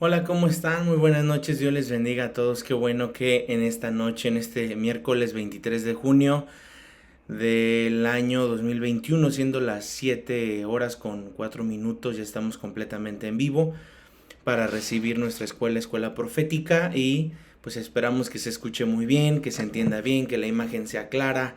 Hola, ¿cómo están? Muy buenas noches, Dios les bendiga a todos. Qué bueno que en esta noche, en este miércoles 23 de junio del año 2021, siendo las 7 horas con 4 minutos, ya estamos completamente en vivo para recibir nuestra escuela profética y pues esperamos que se escuche muy bien, que se entienda bien, que la imagen sea clara,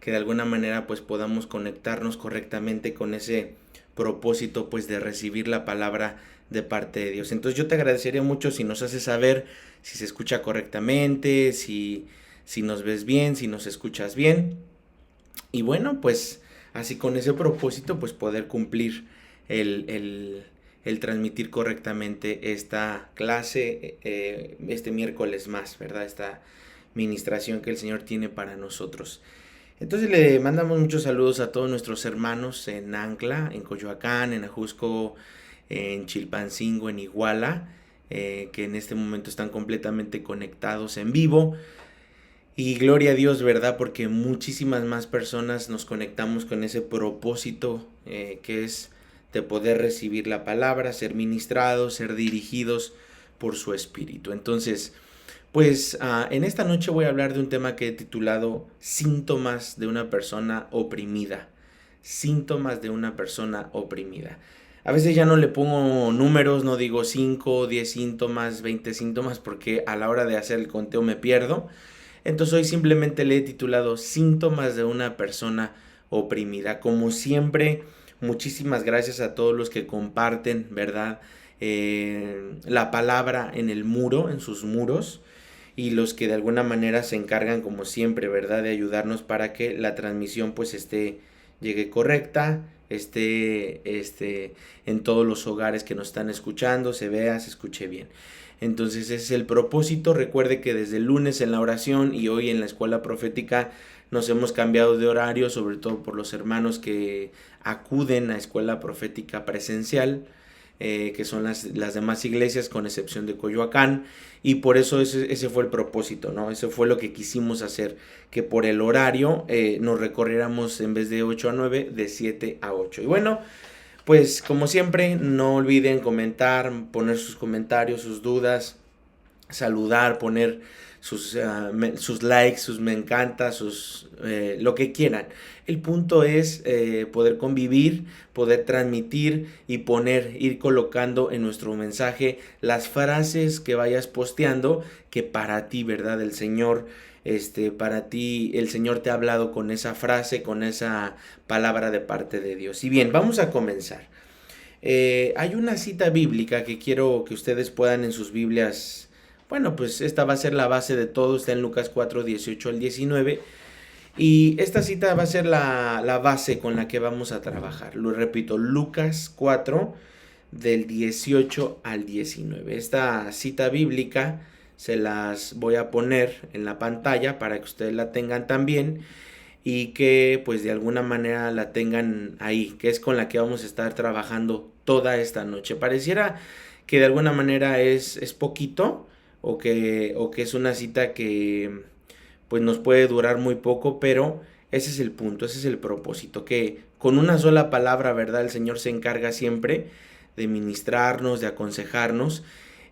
que de alguna manera pues podamos conectarnos correctamente con ese propósito pues de recibir la palabra de parte de Dios. Entonces yo te agradecería mucho si nos haces saber si se escucha correctamente, si nos ves bien, si nos escuchas bien. Y bueno, pues así con ese propósito pues poder cumplir el transmitir correctamente esta clase este miércoles más, ¿verdad? Esta ministración que el Señor tiene para nosotros. Entonces le mandamos muchos saludos a todos nuestros hermanos en Ancla, en Coyoacán, en Ajusco, en Chilpancingo, en Iguala, que en este momento están completamente conectados en vivo. Y gloria a Dios, ¿verdad? Porque muchísimas más personas nos conectamos con ese propósito que es de poder recibir la palabra, ser ministrados, ser dirigidos por su espíritu. Entonces, pues en esta noche voy a hablar de un tema que he titulado Síntomas de una persona oprimida. Síntomas de una persona oprimida. A veces ya no le pongo números, no digo 5, 10 síntomas, 20 síntomas, porque a la hora de hacer el conteo me pierdo. Entonces hoy simplemente le he titulado Síntomas de una persona oprimida. Como siempre, muchísimas gracias a todos los que comparten, ¿verdad? La palabra en el muro, en sus muros, y los que de alguna manera se encargan, como siempre, ¿verdad? De ayudarnos para que la transmisión pues llegue correcta, esté en todos los hogares que nos están escuchando, se vea, se escuche bien. Entonces ese es el propósito. Recuerde que desde el lunes en la oración y hoy en la escuela profética nos hemos cambiado de horario, sobre todo por los hermanos que acuden a escuela profética presencial, que son las demás iglesias con excepción de Coyoacán, y por eso ese fue el propósito, ¿no? Eso fue lo que quisimos hacer, que por el horario nos recorriéramos en vez de 8 a 9 de 7 a 8. Y bueno, pues como siempre, no olviden comentar, poner sus comentarios, sus dudas, saludar, poner sus likes, sus me encanta, lo que quieran. El punto es poder convivir, poder transmitir y ir colocando en nuestro mensaje las frases que vayas posteando que para ti, ¿verdad? El Señor, para ti, el Señor te ha hablado con esa frase, con esa palabra de parte de Dios. Y bien, vamos a comenzar. Hay una cita bíblica que quiero que ustedes puedan en sus Biblias. Bueno, pues esta va a ser la base de todo, está en Lucas 4, 18 al 19. Y esta cita va a ser la base con la que vamos a trabajar. Lo repito, Lucas 4, del 18 al 19. Esta cita bíblica se las voy a poner en la pantalla para que ustedes la tengan también y que pues de alguna manera la tengan ahí, que es con la que vamos a estar trabajando toda esta noche. Pareciera que de alguna manera es poquito o que es una cita que pues nos puede durar muy poco, pero ese es el punto, ese es el propósito, que con una sola palabra, ¿verdad? El Señor se encarga siempre de ministrarnos, de aconsejarnos.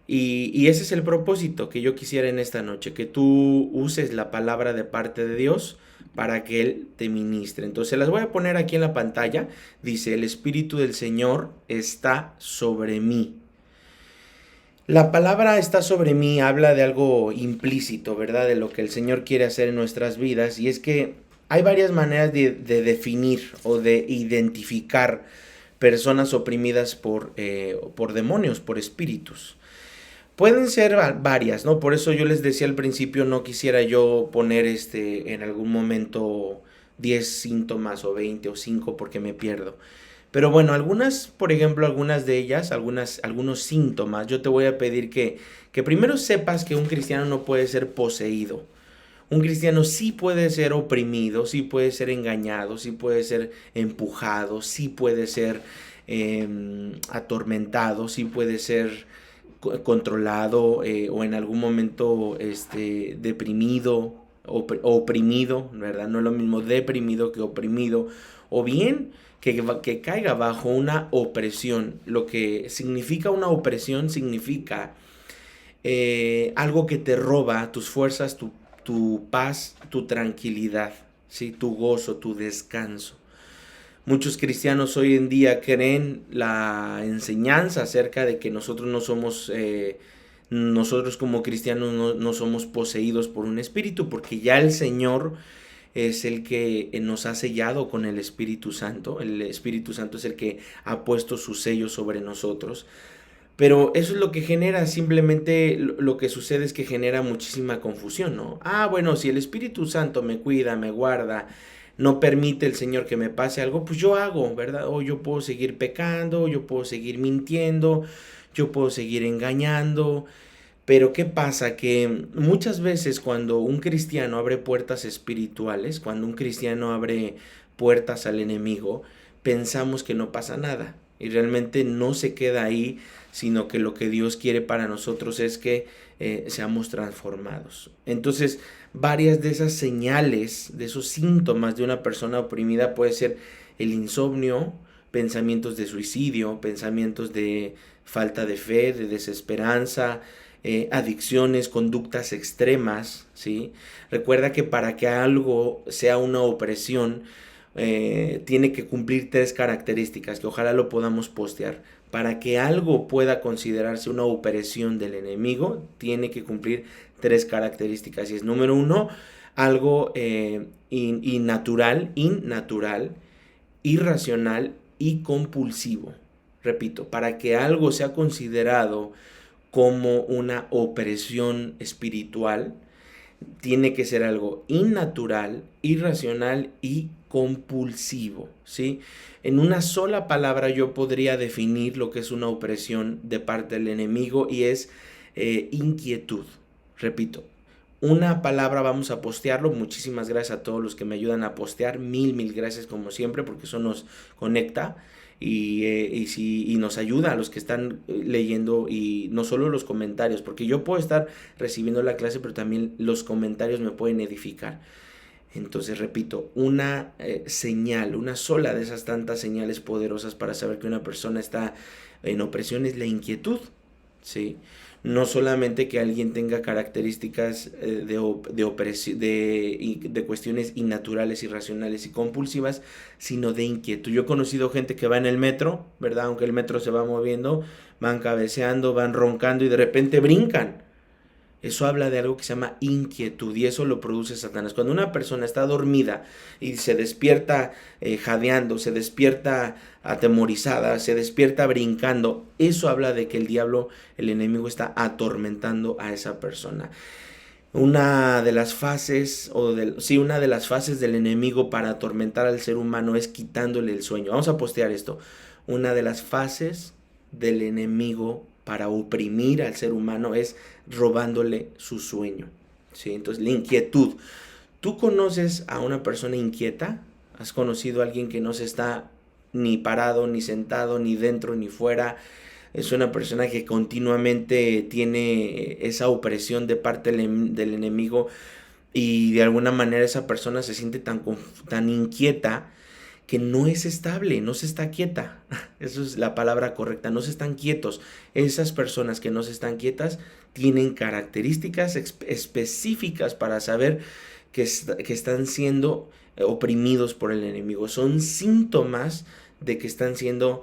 Y ese es el propósito que yo quisiera en esta noche, que tú uses la palabra de parte de Dios para que Él te ministre. Entonces las voy a poner aquí en la pantalla. Dice, el Espíritu del Señor está sobre mí. La palabra está sobre mí habla de algo implícito, ¿verdad? De lo que el Señor quiere hacer en nuestras vidas. Y es que hay varias maneras de definir o de identificar personas oprimidas por demonios, por espíritus. Pueden ser varias, ¿no? Por eso yo les decía al principio, no quisiera yo poner en algún momento 10 síntomas o 20 o 5 porque me pierdo. Pero bueno, algunas, por ejemplo, algunas de ellas, algunos síntomas, yo te voy a pedir que primero sepas que un cristiano no puede ser poseído. Un cristiano sí puede ser oprimido, sí puede ser engañado, sí puede ser empujado, sí puede ser atormentado, sí puede ser controlado o en algún momento deprimido oprimido, ¿verdad? No es lo mismo deprimido que oprimido, o bien que caiga bajo una opresión. Lo que significa una opresión significa algo que te roba tus fuerzas, tu paz, tu tranquilidad, ¿sí? Tu gozo, tu descanso. Muchos cristianos hoy en día creen la enseñanza acerca de que nosotros no somos, nosotros como cristianos no somos poseídos por un espíritu, porque ya el Señor es el que nos ha sellado con el Espíritu Santo. El Espíritu Santo es el que ha puesto su sello sobre nosotros. Pero eso es lo que genera, simplemente lo que sucede es que genera muchísima confusión, ¿no? Ah, bueno, si el Espíritu Santo me cuida, me guarda, no permite el Señor que me pase algo, pues yo hago, ¿verdad? O yo puedo seguir pecando, yo puedo seguir mintiendo, yo puedo seguir engañando. Pero ¿qué pasa? Que muchas veces cuando un cristiano abre puertas espirituales, cuando un cristiano abre puertas al enemigo, pensamos que no pasa nada. Y realmente no se queda ahí, sino que lo que Dios quiere para nosotros es que seamos transformados. Entonces, varias de esas señales, de esos síntomas de una persona oprimida puede ser el insomnio, pensamientos de suicidio, pensamientos de falta de fe, de desesperanza, adicciones, conductas extremas, ¿sí? Recuerda que para que algo sea una opresión, tiene que cumplir 3 características, que ojalá lo podamos postear. Para que algo pueda considerarse una opresión del enemigo, tiene que cumplir 3 características. Y es, número 1, algo innatural, irracional y compulsivo. Repito, para que algo sea considerado como una opresión espiritual, tiene que ser algo innatural, irracional y compulsivo, ¿sí? En una sola palabra yo podría definir lo que es una opresión de parte del enemigo, y es inquietud. Repito, una palabra, vamos a postearlo. Muchísimas gracias a todos los que me ayudan a postear. Mil gracias como siempre, porque eso nos conecta y nos ayuda a los que están leyendo, y no solo los comentarios, porque yo puedo estar recibiendo la clase, pero también los comentarios me pueden edificar. Entonces, repito, una señal, una sola de esas tantas señales poderosas para saber que una persona está en opresión es la inquietud, ¿sí? No solamente que alguien tenga características de cuestiones innaturales, irracionales y compulsivas, sino de inquietud. Yo he conocido gente que va en el metro, ¿verdad? Aunque el metro se va moviendo, van cabeceando, van roncando y de repente brincan. Eso habla de algo que se llama inquietud, y eso lo produce Satanás. Cuando una persona está dormida y se despierta jadeando, se despierta atemorizada, se despierta brincando, eso habla de que el diablo, el enemigo, está atormentando a esa persona. Una de las fases, una de las fases del enemigo para atormentar al ser humano es quitándole el sueño. Vamos a postear esto. Una de las fases del enemigo para oprimir al ser humano es robándole su sueño, ¿sí? Entonces, la inquietud. ¿Tú conoces a una persona inquieta? ¿Has conocido a alguien que no se está ni parado, ni sentado, ni dentro, ni fuera? Es una persona que continuamente tiene esa opresión de parte del enemigo, y de alguna manera esa persona se siente tan inquieta que no es estable, no se está quieta. Esa es la palabra correcta, no se están quietos. Esas personas que no se están quietas tienen características específicas para saber que están siendo oprimidos por el enemigo. Son síntomas de que están siendo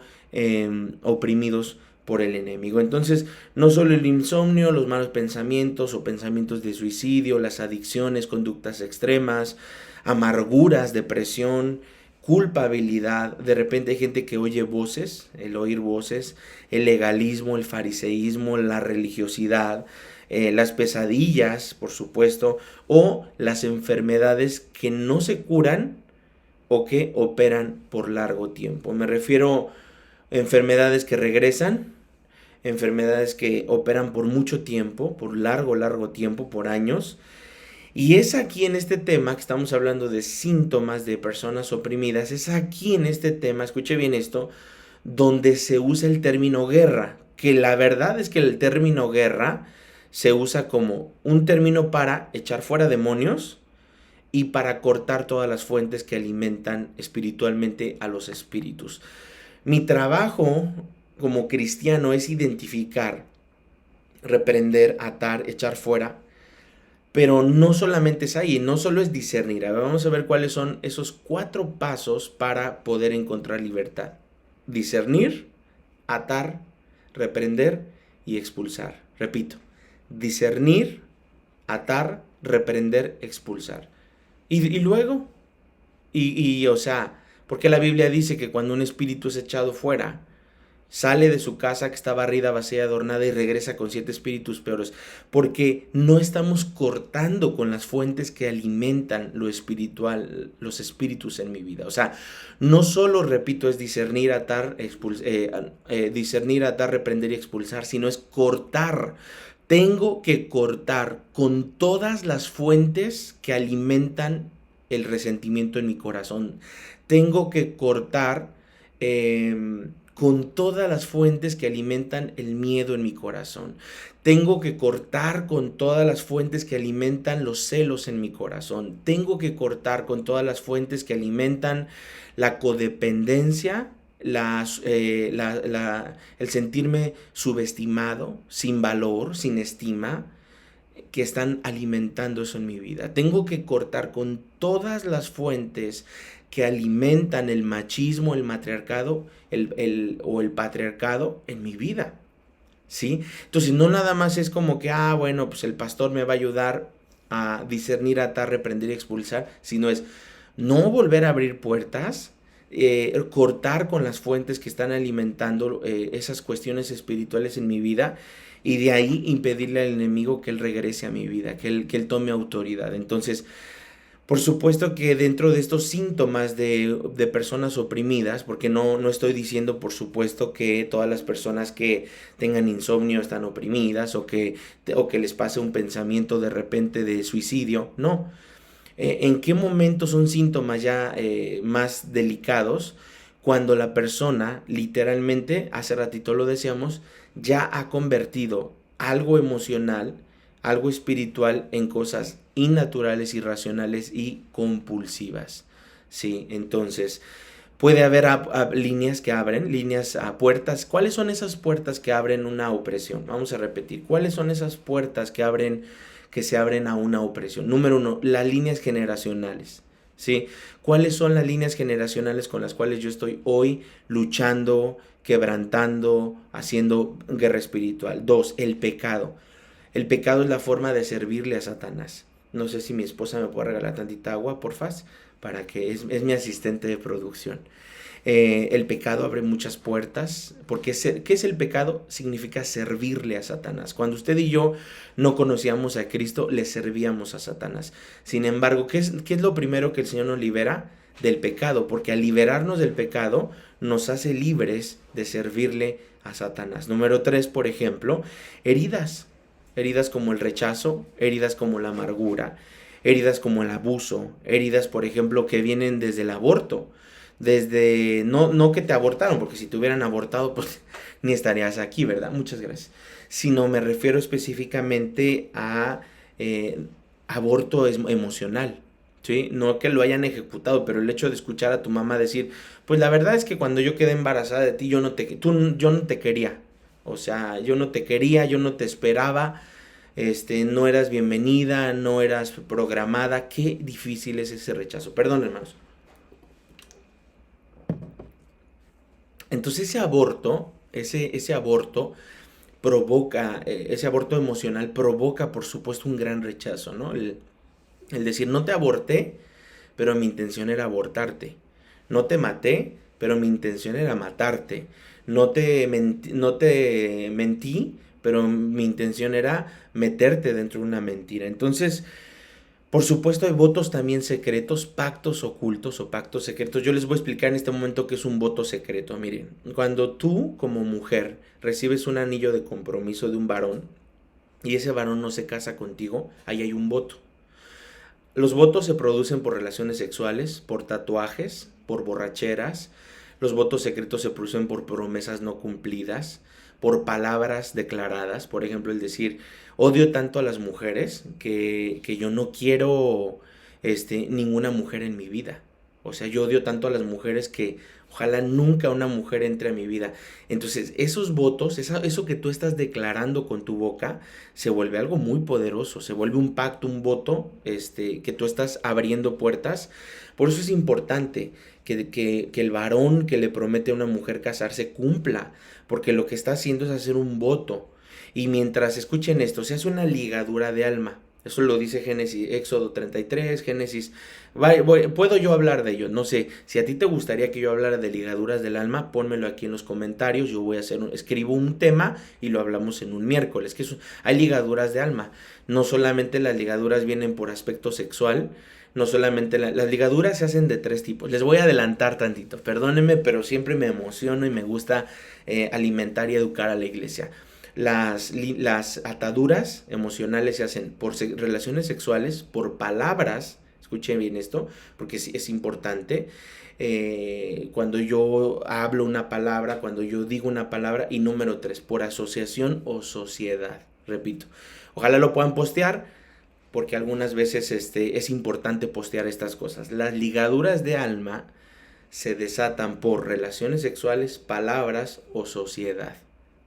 oprimidos por el enemigo. Entonces, no solo el insomnio, los malos pensamientos o pensamientos de suicidio, las adicciones, conductas extremas, amarguras, depresión, culpabilidad. De repente hay gente que oye voces, el oír voces, el legalismo, el fariseísmo, la religiosidad, las pesadillas, por supuesto, o las enfermedades que no se curan o que operan por largo tiempo. Me refiero a enfermedades que regresan, enfermedades que operan por mucho tiempo, por largo tiempo, por años. Y es aquí en este tema que estamos hablando de síntomas de personas oprimidas, es aquí en este tema, escuche bien esto, donde se usa el término guerra, que la verdad es que el término guerra se usa como un término para echar fuera demonios, y para cortar todas las fuentes que alimentan espiritualmente a los espíritus. Mi trabajo como cristiano es identificar, reprender, atar, echar fuera, pero no solamente es ahí, no solo es discernir. A ver, vamos a ver cuáles son esos 4 pasos para poder encontrar libertad. Discernir, atar, reprender y expulsar. Repito, discernir, atar, reprender, expulsar. Y luego, o sea, porque la Biblia dice que cuando un espíritu es echado fuera, sale de su casa que está barrida, vacía, adornada y regresa con 7 espíritus peores, porque no estamos cortando con las fuentes que alimentan lo espiritual, los espíritus en mi vida. O sea, no solo, repito, es discernir, atar, discernir, atar, reprender y expulsar, sino es cortar. Tengo que cortar con todas las fuentes que alimentan el resentimiento en mi corazón. Tengo que cortar con todas las fuentes que alimentan el miedo en mi corazón. Tengo que cortar con todas las fuentes que alimentan los celos en mi corazón. Tengo que cortar con todas las fuentes que alimentan la codependencia, el sentirme subestimado, sin valor, sin estima, que están alimentando eso en mi vida. Tengo que cortar con todas las fuentes que alimentan el machismo, el matriarcado o el patriarcado en mi vida, ¿sí? Entonces no nada más es como que, bueno, pues el pastor me va a ayudar a discernir, atar, reprender y expulsar, sino es no volver a abrir puertas, cortar con las fuentes que están alimentando esas cuestiones espirituales en mi vida, y de ahí impedirle al enemigo que él regrese a mi vida, que él tome autoridad. Entonces, por supuesto que dentro de estos síntomas de personas oprimidas, porque no estoy diciendo, por supuesto, que todas las personas que tengan insomnio están oprimidas o que les pase un pensamiento de repente de suicidio, no. ¿En qué momento son síntomas ya más delicados? Cuando la persona, literalmente, hace ratito lo decíamos, ya ha convertido algo emocional, algo espiritual en cosas innaturales, irracionales y compulsivas, ¿sí? Entonces, puede haber líneas que abren, líneas a puertas. ¿Cuáles son esas puertas que abren una opresión? Vamos a repetir. ¿Cuáles son esas puertas que se abren a una opresión? Número 1, las líneas generacionales, ¿sí? ¿Cuáles son las líneas generacionales con las cuales yo estoy hoy luchando, quebrantando, haciendo guerra espiritual? 2, el pecado. El pecado es la forma de servirle a Satanás. No sé si mi esposa me puede regalar tantita agua, porfas, para que es mi asistente de producción. El pecado abre muchas puertas, porque ¿qué es el pecado? Significa servirle a Satanás. Cuando usted y yo no conocíamos a Cristo, le servíamos a Satanás. Sin embargo, ¿qué es lo primero que el Señor nos libera? Del pecado, porque al liberarnos del pecado, nos hace libres de servirle a Satanás. Número 3, por ejemplo, heridas. Heridas como el rechazo, heridas como la amargura, heridas como el abuso, heridas, por ejemplo, que vienen desde el aborto. Desde, no que te abortaron, porque si te hubieran abortado, pues ni estarías aquí, ¿verdad? Muchas gracias. Sino me refiero específicamente a aborto emocional, ¿sí? No que lo hayan ejecutado, pero el hecho de escuchar a tu mamá decir, pues la verdad es que cuando yo quedé embarazada de ti, yo no te quería. O sea, yo no te quería, yo no te esperaba, no eras bienvenida, no eras programada. Qué difícil es ese rechazo. Perdón, hermanos. Entonces ese aborto provoca, ese aborto emocional provoca, por supuesto, un gran rechazo, ¿no? El decir, no te aborté, pero mi intención era abortarte. No te maté, pero mi intención era matarte. No te mentí, pero mi intención era meterte dentro de una mentira. Entonces, por supuesto, hay votos también secretos, pactos ocultos o pactos secretos. Yo les voy a explicar en este momento qué es un voto secreto. Miren, cuando tú como mujer recibes un anillo de compromiso de un varón y ese varón no se casa contigo, ahí hay un voto. Los votos se producen por relaciones sexuales, por tatuajes, por borracheras. Los votos secretos se producen por promesas no cumplidas, por palabras declaradas. Por ejemplo, el decir, odio tanto a las mujeres que yo no quiero ninguna mujer en mi vida. O sea, yo odio tanto a las mujeres que ojalá nunca una mujer entre a mi vida. Entonces, esos votos, eso que tú estás declarando con tu boca, se vuelve algo muy poderoso, se vuelve un pacto, un voto, que tú estás abriendo puertas. Por eso es importante que el varón que le promete a una mujer casarse cumpla, porque lo que está haciendo es hacer un voto. Y mientras escuchen esto, se hace una ligadura de alma. Eso lo dice Génesis, Éxodo 33, Génesis. Puedo yo hablar de ello. No sé, si a ti te gustaría que yo hablara de ligaduras del alma, pónmelo aquí en los comentarios. Yo voy a escribo un tema y lo hablamos en un miércoles. Hay ligaduras de alma. No solamente las ligaduras vienen por aspecto sexual. No solamente las ligaduras se hacen de 3 tipos. Les voy a adelantar tantito. Perdónenme, pero siempre me emociono y me gusta alimentar y educar a la iglesia. Las ataduras emocionales se hacen por relaciones sexuales, por palabras. Escuchen bien esto, porque es importante. Cuando yo hablo una palabra, cuando yo digo una palabra. Y número 3, por asociación o sociedad. Repito, ojalá lo puedan postear, porque algunas veces es importante postear estas cosas. Las ligaduras de alma se desatan por relaciones sexuales, palabras o sociedad.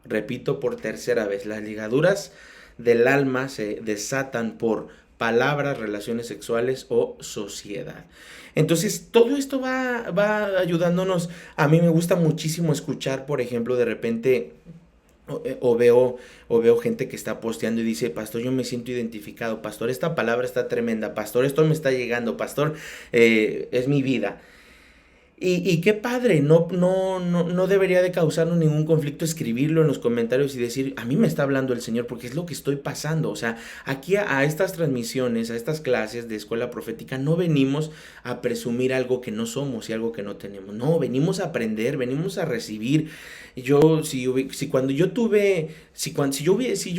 Repito por tercera vez, las ligaduras del alma se desatan por palabras, relaciones sexuales o sociedad. Entonces, todo esto va ayudándonos. A mí me gusta muchísimo escuchar, por ejemplo, de repente o veo gente que está posteando y dice: pastor, yo me siento identificado, pastor, esta palabra está tremenda, pastor, esto me está llegando, pastor, es mi vida. Y qué padre, no debería de causarnos ningún conflicto escribirlo en los comentarios y decir: a mí me está hablando el Señor, porque es lo que estoy pasando. O sea, aquí a estas transmisiones, a estas clases de escuela profética, no venimos a presumir algo que no somos y algo que no tenemos. No, venimos a aprender, venimos a recibir. Si yo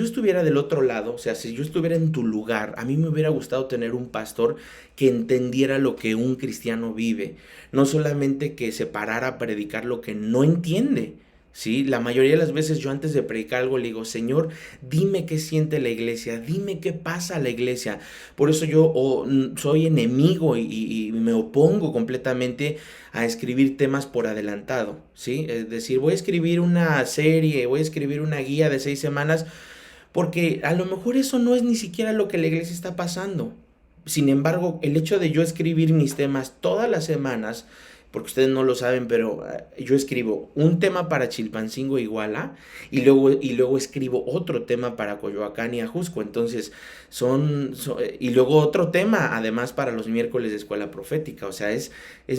estuviera del otro lado, o sea, si yo estuviera en tu lugar, a mí me hubiera gustado tener un pastor que entendiera lo que un cristiano vive. No solamente que se parara a predicar lo que no entiende. ¿Sí? La mayoría de las veces yo, antes de predicar algo, le digo: Señor, dime qué siente la iglesia, dime qué pasa a la iglesia. Por eso yo soy enemigo y me opongo completamente a escribir temas por adelantado, ¿sí? Es decir, voy a escribir una serie, voy a escribir una guía de 6 semanas, porque a lo mejor eso no es ni siquiera lo que la iglesia está pasando. Sin embargo, el hecho de yo escribir mis temas todas las semanas, porque ustedes no lo saben, pero yo escribo un tema para Chilpancingo, Iguala, y luego escribo otro tema para Coyoacán y Ajusco. Entonces, y luego otro tema, además, para los miércoles de escuela profética. O sea, es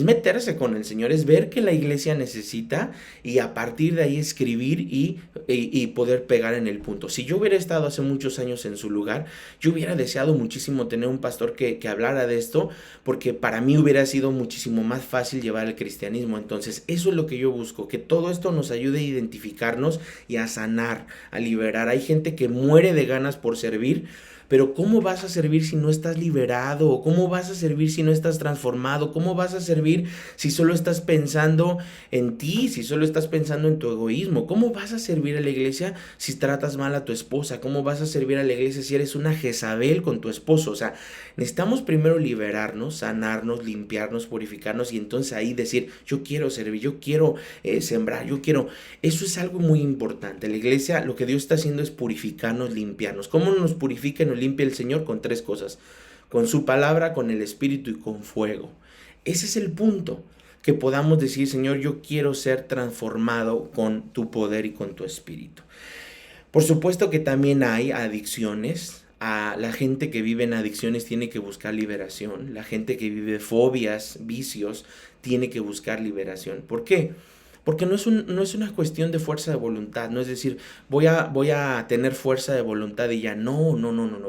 meterse con el Señor, es ver que la iglesia necesita, y a partir de ahí escribir y poder pegar en el punto. Si yo hubiera estado hace muchos años en su lugar, yo hubiera deseado muchísimo tener un pastor que hablara de esto, porque para mí hubiera sido muchísimo más fácil llevar el cristianismo. Entonces, eso es lo que yo busco, que todo esto nos ayude a identificarnos y a sanar, a liberar. Hay gente que muere de ganas por servir, pero ¿cómo vas a servir si no estás liberado? ¿Cómo vas a servir si no estás transformado? ¿Cómo vas a servir si solo estás pensando en ti, si solo estás pensando en tu egoísmo? ¿Cómo vas a servir a la iglesia si tratas mal a tu esposa? ¿Cómo vas a servir a la iglesia si eres una Jezabel con tu esposo? O sea, necesitamos primero liberarnos, sanarnos, limpiarnos, purificarnos, y entonces ahí decir: yo quiero servir, yo quiero sembrar, yo quiero. Eso es algo muy importante. La iglesia, lo que Dios está haciendo es purificarnos, limpiarnos. ¿Cómo nos purifica y nos limpia el Señor? Con 3 cosas: con su palabra, con el Espíritu y con fuego. Ese es el punto, que podamos decir: Señor, yo quiero ser transformado con tu poder y con tu Espíritu. Por supuesto que también hay adicciones. A la gente que vive en adicciones tiene que buscar liberación. La gente que vive fobias, vicios, tiene que buscar liberación. ¿Por qué? Porque no es una cuestión de fuerza de voluntad. No es decir, voy a tener fuerza de voluntad y ya. No,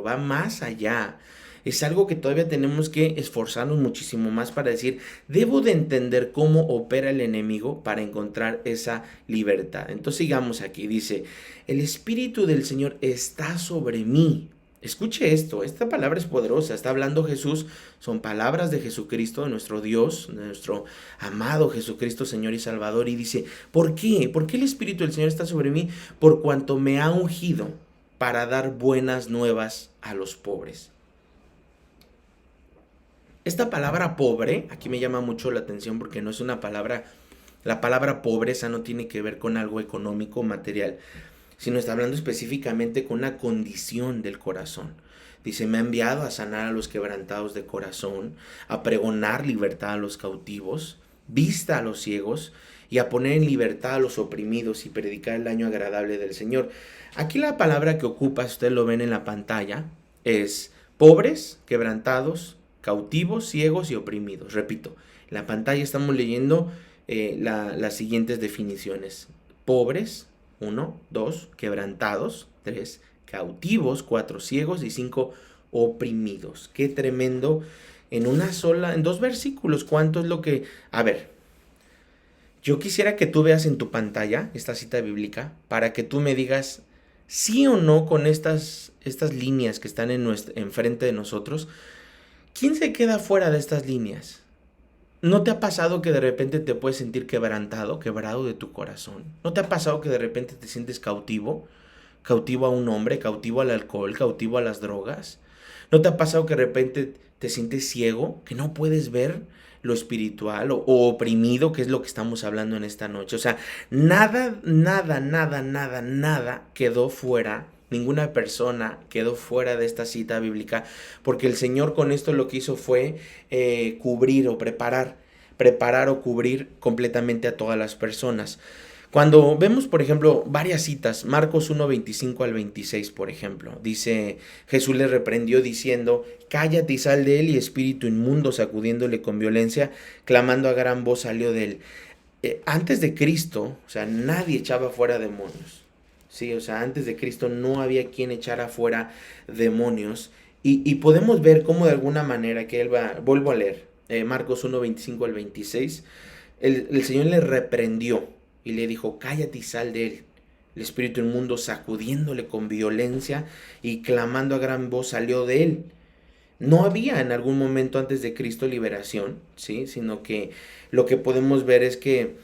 va más allá. Es algo que todavía tenemos que esforzarnos muchísimo más para decir: debo de entender cómo opera el enemigo para encontrar esa libertad. Entonces sigamos aquí. Dice: el Espíritu del Señor está sobre mí. Escuche esto, esta palabra es poderosa, está hablando Jesús, son palabras de Jesucristo, de nuestro Dios, de nuestro amado Jesucristo, Señor y Salvador, y dice: ¿por qué? ¿Por qué el Espíritu del Señor está sobre mí? Por cuanto me ha ungido para dar buenas nuevas a los pobres. Esta palabra pobre, aquí me llama mucho la atención porque no es una palabra, la palabra pobreza no tiene que ver con algo económico o material, sino está hablando específicamente con una condición del corazón. Dice, me ha enviado a sanar a los quebrantados de corazón, a pregonar libertad a los cautivos, vista a los ciegos y a poner en libertad a los oprimidos y predicar el año agradable del Señor. Aquí la palabra que ocupa, si ustedes lo ven en la pantalla, es pobres, quebrantados, cautivos, ciegos y oprimidos. Repito, en la pantalla estamos leyendo las siguientes definiciones. Pobres, 1, 2, quebrantados, 3, cautivos, 4, ciegos y 5, oprimidos. Qué tremendo. En 2 versículos, ¿cuánto es lo que? A ver, yo quisiera que tú veas en tu pantalla esta cita bíblica para que tú me digas sí o no con estas líneas que están enfrente de nosotros. ¿Quién se queda fuera de estas líneas? ¿No te ha pasado que de repente te puedes sentir quebrantado, quebrado de tu corazón? ¿No te ha pasado que de repente te sientes cautivo? Cautivo a un hombre, cautivo al alcohol, cautivo a las drogas. ¿No te ha pasado que de repente te sientes ciego, que no puedes ver lo espiritual o oprimido, que es lo que estamos hablando en esta noche? O sea, nada, nada, nada, nada, nada quedó fuera. Ninguna persona quedó fuera de esta cita bíblica, porque el Señor con esto lo que hizo fue cubrir o preparar o cubrir completamente a todas las personas. Cuando vemos, por ejemplo, varias citas, Marcos 1:25 al 26, por ejemplo, dice, Jesús le reprendió diciendo, cállate y sal de él, y espíritu inmundo, sacudiéndole con violencia, clamando a gran voz, salió de él. Antes de Cristo, o sea, nadie echaba fuera demonios. Sí, o sea, antes de Cristo no había quien echara fuera demonios. Y podemos ver cómo de alguna manera, que él va, vuelvo a leer, Marcos 1:25 al 26, el Señor le reprendió y le dijo, cállate y sal de él. El espíritu inmundo, sacudiéndole con violencia y clamando a gran voz, salió de él. No había en algún momento antes de Cristo liberación, ¿sí? Sino que lo que podemos ver es que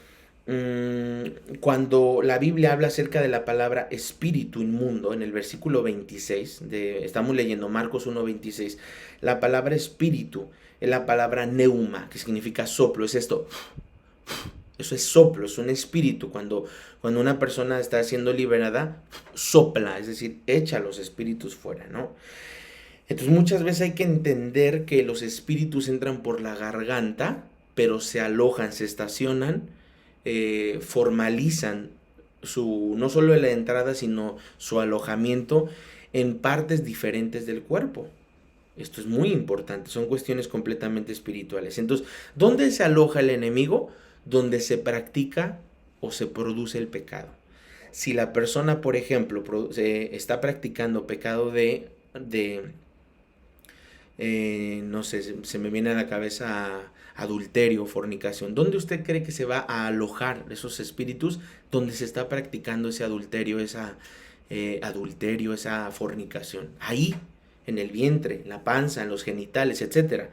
cuando la Biblia habla acerca de la palabra espíritu inmundo, en el versículo 26, estamos leyendo Marcos 1:26, la palabra espíritu es la palabra neuma, que significa soplo, es esto. Eso es soplo, es un espíritu. Cuando una persona está siendo liberada, sopla, es decir, echa los espíritus fuera, ¿no? Entonces muchas veces hay que entender que los espíritus entran por la garganta, pero se alojan, se estacionan, formalizan no solo la entrada, sino su alojamiento en partes diferentes del cuerpo. Esto es muy importante, son cuestiones completamente espirituales. Entonces, ¿dónde se aloja el enemigo? Donde se practica o se produce el pecado. Si la persona, por ejemplo, está practicando pecado no sé, se me viene a la cabeza adulterio, fornicación. ¿Dónde usted cree que se va a alojar esos espíritus? Donde se está practicando ese adulterio, esa fornicación. Ahí, en el vientre, en la panza, en los genitales, etc.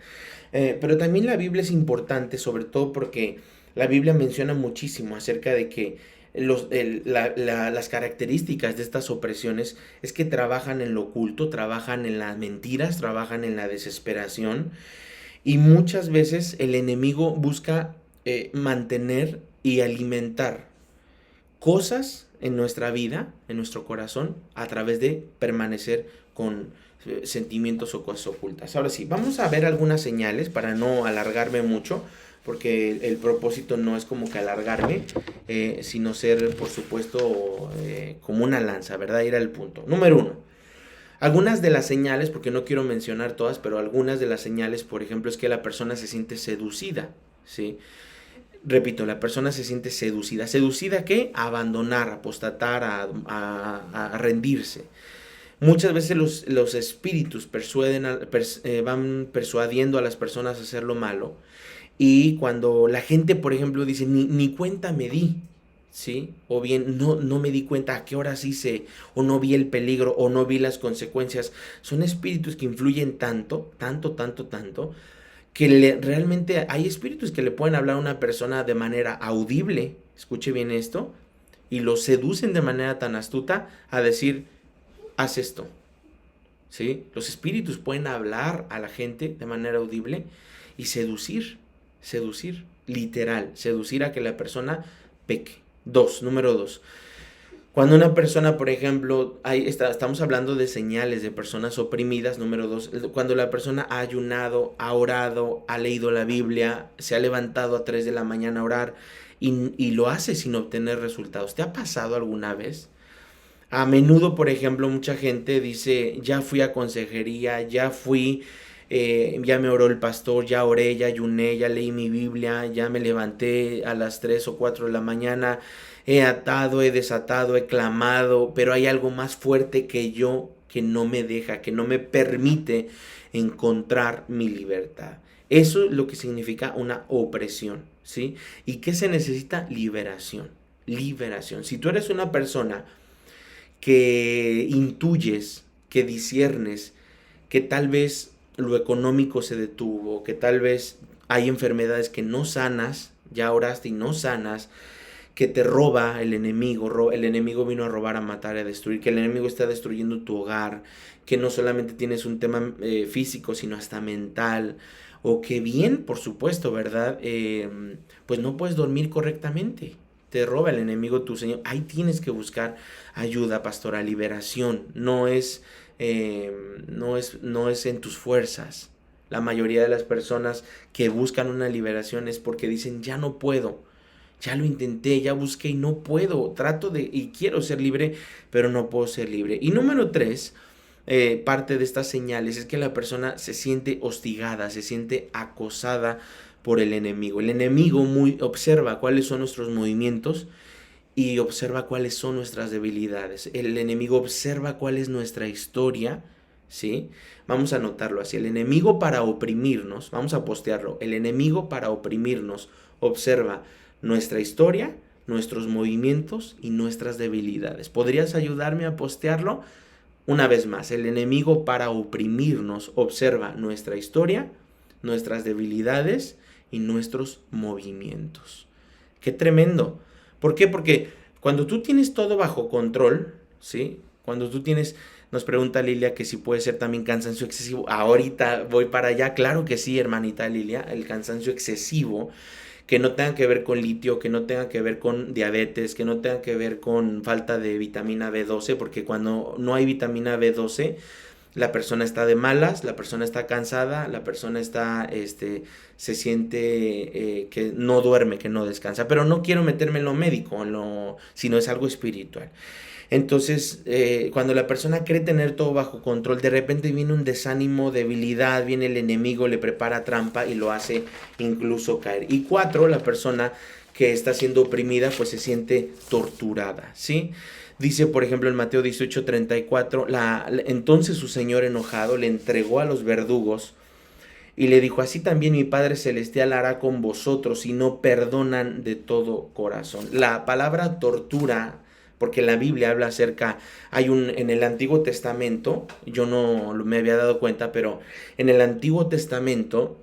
Pero también la Biblia es importante, sobre todo porque la Biblia menciona muchísimo acerca de que las características de estas opresiones es que trabajan en lo oculto, trabajan en las mentiras, trabajan en la desesperación, y muchas veces el enemigo busca mantener y alimentar cosas en nuestra vida, en nuestro corazón, a través de permanecer con sentimientos o cosas ocultas. Ahora sí, vamos a ver algunas señales para no alargarme mucho, porque el propósito no es como que alargarme, sino ser, por supuesto, como una lanza, ¿verdad? Ir al punto. Número 1. Algunas de las señales, porque no quiero mencionar todas, pero algunas de las señales, por ejemplo, es que la persona se siente seducida, ¿sí? Repito, la persona se siente seducida. ¿Seducida qué? A abandonar, a apostatar, a rendirse. Muchas veces los espíritus van persuadiendo a las personas a hacer lo malo. Y cuando la gente, por ejemplo, dice, ni cuenta me di, ¿sí? O bien, no me di cuenta a qué horas hice, o no vi el peligro, o no vi las consecuencias. Son espíritus que influyen tanto, que realmente hay espíritus que le pueden hablar a una persona de manera audible, escuche bien esto, y lo seducen de manera tan astuta a decir, haz esto, ¿sí? Los espíritus pueden hablar a la gente de manera audible y seducir, literal, seducir a que la persona peque. Número 2. Cuando una persona, por ejemplo, estamos hablando de señales de personas oprimidas. Número 2, cuando la persona ha ayunado, ha orado, ha leído la Biblia, se ha levantado a 3 de la mañana a orar y lo hace sin obtener resultados. ¿Te ha pasado alguna vez? A menudo, por ejemplo, mucha gente dice, ya fui a consejería, ya me oró el pastor, ya oré, ya ayuné, ya leí mi Biblia, ya me levanté a las 3 o 4 de la mañana, he atado, he desatado, he clamado, pero hay algo más fuerte que yo que no me deja, que no me permite encontrar mi libertad. Eso es lo que significa una opresión, ¿sí? ¿Y qué se necesita? Liberación. Si tú eres una persona que intuyes, que disiernes, que tal vez lo económico se detuvo, que tal vez hay enfermedades que no sanas, ya oraste y no sanas, que te roba el enemigo vino a robar, a matar, a destruir, que el enemigo está destruyendo tu hogar, que no solamente tienes un tema físico, sino hasta mental, o que bien, por supuesto, ¿verdad? Pues no puedes dormir correctamente, te roba el enemigo tu Señor. Ahí tienes que buscar ayuda, pastora, liberación. No es en tus fuerzas. La mayoría de las personas que buscan una liberación es porque dicen, ya no puedo, ya lo intenté, ya busqué y no puedo, y quiero ser libre, pero no puedo ser libre. Y número 3, parte de estas señales es que la persona se siente hostigada, se siente acosada por el enemigo. El enemigo observa cuáles son nuestros movimientos y observa cuáles son nuestras debilidades. El enemigo observa cuál es nuestra historia, ¿sí? Vamos a anotarlo así. El enemigo para oprimirnos, vamos a postearlo, el enemigo para oprimirnos observa nuestra historia, nuestros movimientos y nuestras debilidades. ¿Podrías ayudarme a postearlo? Una vez más, el enemigo para oprimirnos observa nuestra historia, nuestras debilidades y nuestros movimientos. ¡Qué tremendo! ¿Por qué? Porque cuando tú tienes todo bajo control, ¿sí? Cuando tú tienes, nos pregunta Lilia que si puede ser también cansancio excesivo. Ahorita voy para allá. Claro que sí, hermanita Lilia, el cansancio excesivo, que no tenga que ver con litio, que no tenga que ver con diabetes, que no tenga que ver con falta de vitamina B12, porque cuando no hay vitamina B12, la persona está de malas, la persona está cansada, la persona se siente que no duerme, que no descansa. Pero no quiero meterme en lo médico, sino es algo espiritual. Entonces, cuando la persona cree tener todo bajo control, de repente viene un desánimo, debilidad, viene el enemigo, le prepara trampa y lo hace incluso caer. Y 4, la persona que está siendo oprimida, pues se siente torturada, ¿sí? Dice, por ejemplo, en Mateo 18:34, entonces su señor enojado le entregó a los verdugos y le dijo, así también mi Padre Celestial hará con vosotros si no perdonan de todo corazón. La palabra tortura, porque la Biblia habla acerca, en el Antiguo Testamento, yo no me había dado cuenta, pero en el Antiguo Testamento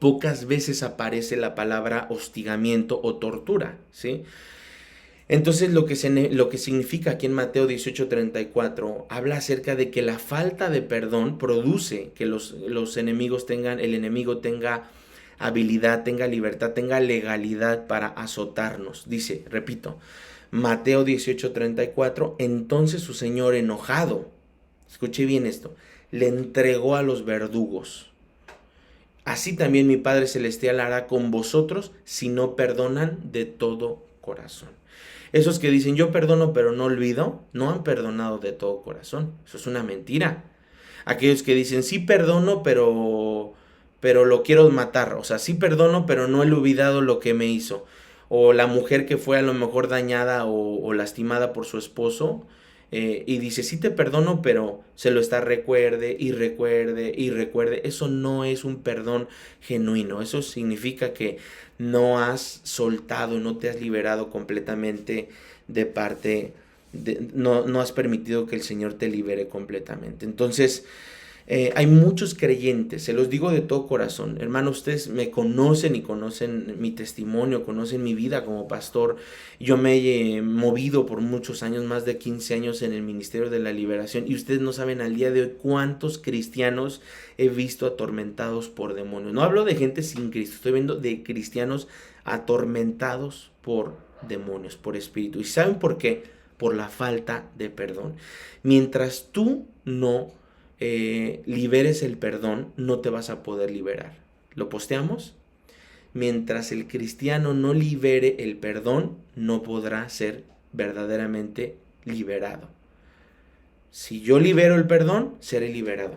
pocas veces aparece la palabra hostigamiento o tortura, ¿sí? Entonces lo que significa aquí en Mateo 18:34 habla acerca de que la falta de perdón produce que el enemigo tenga habilidad, tenga libertad, tenga legalidad para azotarnos. Dice, repito, Mateo 18:34, entonces su señor enojado, escuche bien esto, le entregó a los verdugos. Así también mi Padre Celestial hará con vosotros si no perdonan de todo corazón. Esos que dicen yo perdono pero no olvido, no han perdonado de todo corazón. Eso es una mentira. Aquellos que dicen sí perdono pero lo quiero matar. O sea, sí perdono pero no he olvidado lo que me hizo. O la mujer que fue a lo mejor dañada o lastimada por su esposo y dice sí te perdono pero se lo está recuerde y recuerde y recuerde. Eso no es un perdón genuino. Eso significa que no has soltado, no te has liberado completamente no has permitido que el Señor te libere completamente. Entonces, Hay muchos creyentes, se los digo de todo corazón. Hermano, ustedes me conocen y conocen mi testimonio, conocen mi vida como pastor. Yo me he movido por muchos años, más de 15 años en el Ministerio de la Liberación, y ustedes no saben al día de hoy cuántos cristianos he visto atormentados por demonios. No hablo de gente sin Cristo, estoy viendo de cristianos atormentados por demonios, por espíritu. ¿Y saben por qué? Por la falta de perdón. Mientras tú no liberes el perdón, no te vas a poder liberar. ¿Lo posteamos? Mientras el cristiano no libere el perdón, no podrá ser verdaderamente liberado. Si yo libero el perdón, seré liberado.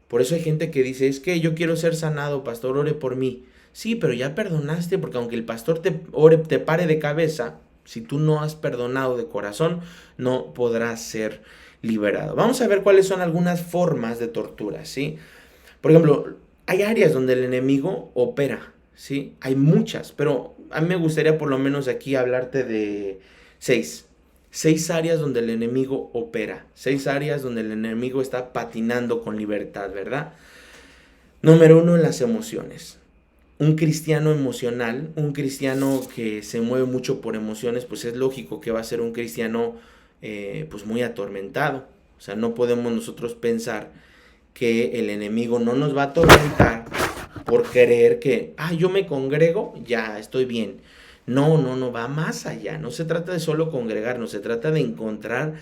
Por eso hay gente que dice, es que yo quiero ser sanado, pastor, ore por mí. Sí, pero ya perdonaste, porque aunque el pastor te pare de cabeza, si tú no has perdonado de corazón, no podrás ser liberado. Vamos a ver cuáles son algunas formas de tortura, ¿sí? Por ejemplo, hay áreas donde el enemigo opera, ¿sí? Hay muchas, pero a mí me gustaría por lo menos aquí hablarte de 6. 6 áreas donde el enemigo opera. 6 áreas donde el enemigo está patinando con libertad, ¿verdad? Número 1, en las emociones. Un cristiano emocional, un cristiano que se mueve mucho por emociones, pues es lógico que va a ser un cristiano pues muy atormentado. O sea, no podemos nosotros pensar que el enemigo no nos va a atormentar por creer que, yo me congrego, ya estoy bien. No, no, no, va más allá. No se trata de solo congregarnos, se trata de encontrar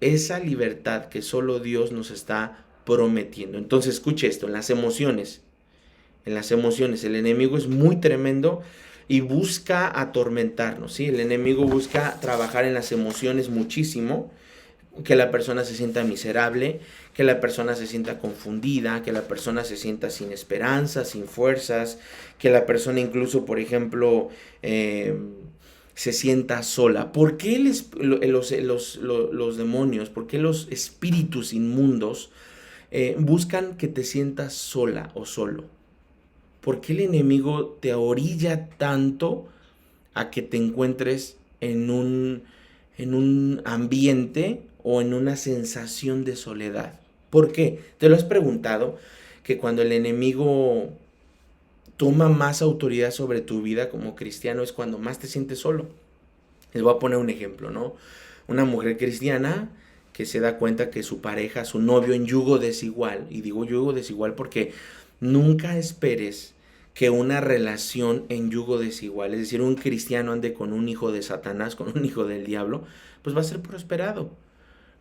esa libertad que solo Dios nos está prometiendo. Entonces, escuche esto, en las emociones, el enemigo es muy tremendo y busca atormentarnos, ¿sí? El enemigo busca trabajar en las emociones muchísimo, que la persona se sienta miserable, que la persona se sienta confundida, que la persona se sienta sin esperanza, sin fuerzas, que la persona incluso, por ejemplo, se sienta sola. ¿Por qué los demonios, por qué los espíritus inmundos buscan que te sientas sola o solo? ¿Por qué el enemigo te orilla tanto a que te encuentres en un ambiente o en una sensación de soledad? ¿Por qué? ¿Te lo has preguntado? Que cuando el enemigo toma más autoridad sobre tu vida como cristiano es cuando más te sientes solo. Les voy a poner un ejemplo, ¿no? Una mujer cristiana que se da cuenta que su pareja, su novio en yugo desigual, y digo yugo desigual porque nunca esperes que una relación en yugo desigual, es decir, un cristiano ande con un hijo de Satanás, con un hijo del diablo, pues va a ser prosperado.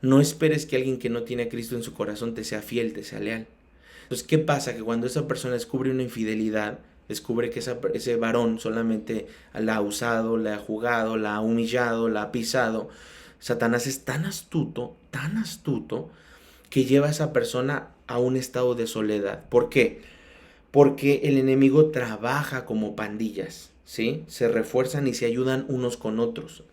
No esperes que alguien que no tiene a Cristo en su corazón te sea fiel, te sea leal. Entonces, ¿qué pasa? Que cuando esa persona descubre una infidelidad, descubre que ese varón solamente la ha usado, la ha jugado, la ha humillado, la ha pisado, Satanás es tan astuto, que lleva a esa persona a un estado de soledad. ¿Por qué? Porque el enemigo trabaja como pandillas, ¿sí? Se refuerzan y se ayudan unos con otros.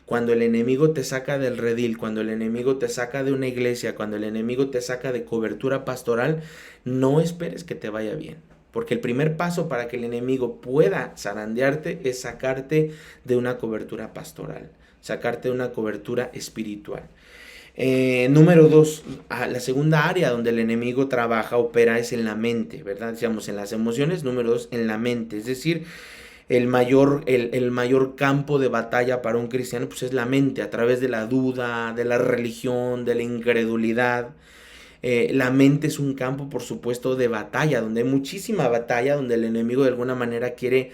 Cuando el enemigo te saca del redil, cuando el enemigo te saca de una iglesia, cuando el enemigo te saca de cobertura pastoral, no esperes que te vaya bien. Porque el primer paso para que el enemigo pueda zarandearte es sacarte de una cobertura pastoral, sacarte de una cobertura espiritual. Número 2, la segunda área donde el enemigo trabaja, opera, es en la mente, ¿verdad? Decíamos en las emociones. Número 2, en la mente. Es decir, el mayor campo de batalla para un cristiano pues es la mente, a través de la duda, de la religión, de la incredulidad. La mente es un campo, por supuesto, de batalla, donde hay muchísima batalla, donde el enemigo de alguna manera quiere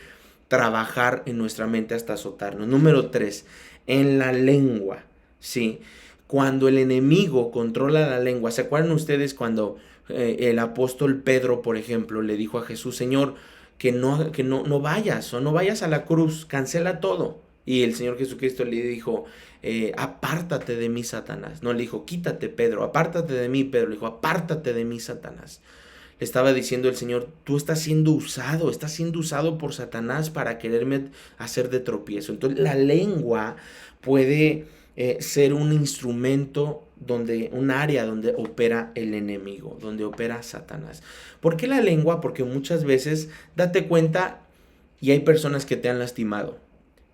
trabajar en nuestra mente hasta azotarnos. Número 3, en la lengua, ¿sí? Cuando el enemigo controla la lengua, ¿se acuerdan ustedes cuando el apóstol Pedro, por ejemplo, le dijo a Jesús, Señor, que no vayas o no vayas a la cruz, cancela todo? Y el Señor Jesucristo le dijo, apártate de mí, Satanás. No le dijo, quítate, Pedro, apártate de mí, Pedro. Le dijo, apártate de mí, Satanás. Le estaba diciendo el Señor, tú estás siendo usado por Satanás para quererme hacer de tropiezo. Entonces la lengua puede ser un instrumento, un área donde opera el enemigo, donde opera Satanás. ¿Por qué la lengua? Porque muchas veces, date cuenta, y hay personas que te han lastimado.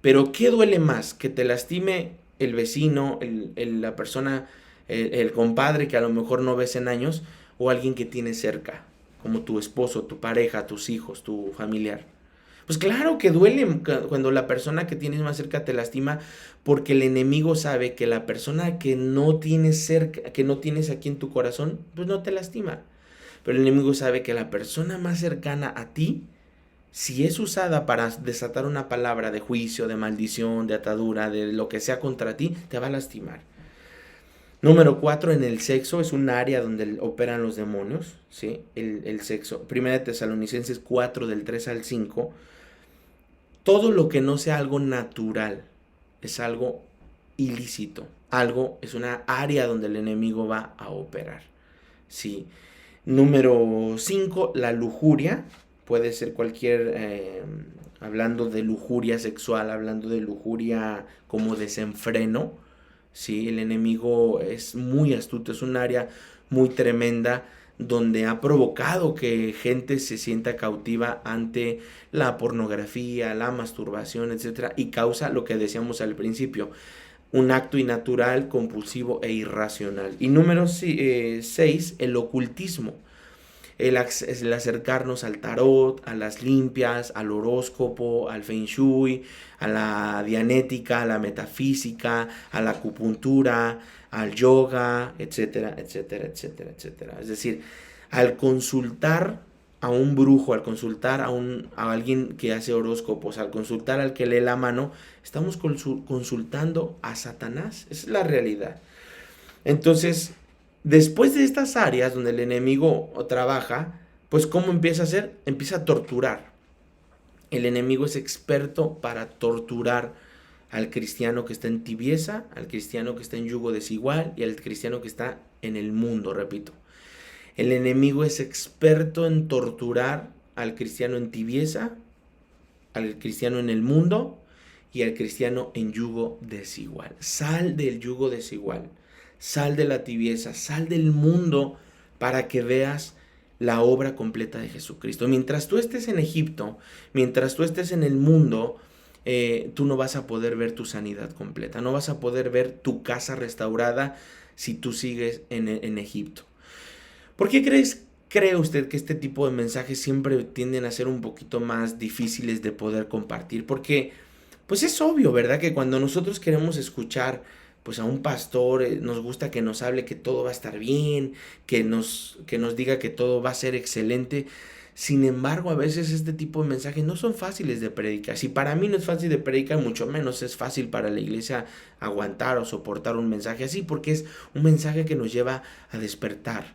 Pero ¿qué duele más? ¿Que te lastime el vecino, la persona, el compadre que a lo mejor no ves en años? o alguien que tienes cerca, como tu esposo, tu pareja, tus hijos, tu familiar. Pues claro que duele cuando la persona que tienes más cerca te lastima, porque el enemigo sabe que la persona que no tienes cerca, que no tienes aquí en tu corazón, pues no te lastima. Pero el enemigo sabe que la persona más cercana a ti, si es usada para desatar una palabra de juicio, de maldición, de atadura, de lo que sea contra ti, te va a lastimar. Número 4, en el sexo, es un área donde operan los demonios, ¿sí? El sexo. Primera de Tesalonicenses 4, del 3 al 5. Todo lo que no sea algo natural es algo ilícito. Algo es una área donde el enemigo va a operar, ¿sí? Número 5, la lujuria. Puede ser cualquier, hablando de lujuria sexual, hablando de lujuria como desenfreno, ¿sí? El enemigo es muy astuto, es un área muy tremenda donde ha provocado que gente se sienta cautiva ante la pornografía, la masturbación, etcétera, y causa lo que decíamos al principio, un acto innatural, compulsivo e irracional. Y número 6, el ocultismo. El acercarnos al tarot, a las limpias, al horóscopo, al feng shui, a la dianética, a la metafísica, a la acupuntura, al yoga, etcétera, etcétera, etcétera, etcétera. Es decir, al consultar a un brujo, al consultar a alguien que hace horóscopos, al consultar al que lee la mano, estamos consultando a Satanás. Esa es la realidad. Entonces, después de estas áreas donde el enemigo trabaja, pues ¿cómo empieza a hacer? Empieza a torturar. El enemigo es experto para torturar al cristiano que está en tibieza, al cristiano que está en yugo desigual y al cristiano que está en el mundo, repito. El enemigo es experto en torturar al cristiano en tibieza, al cristiano en el mundo y al cristiano en yugo desigual. Sal del yugo desigual. Sal de la tibieza, sal del mundo para que veas la obra completa de Jesucristo. Mientras tú estés en Egipto, mientras tú estés en el mundo, tú no vas a poder ver tu sanidad completa, no vas a poder ver tu casa restaurada si tú sigues en Egipto. ¿Por qué cree usted que este tipo de mensajes siempre tienden a ser un poquito más difíciles de poder compartir? Porque, pues es obvio, ¿verdad? Que cuando nosotros queremos escuchar pues a un pastor, nos gusta que nos hable que todo va a estar bien, que nos diga que todo va a ser excelente. Sin embargo, a veces este tipo de mensajes no son fáciles de predicar. Si para mí no es fácil de predicar, mucho menos es fácil para la iglesia aguantar o soportar un mensaje así, porque es un mensaje que nos lleva a despertar,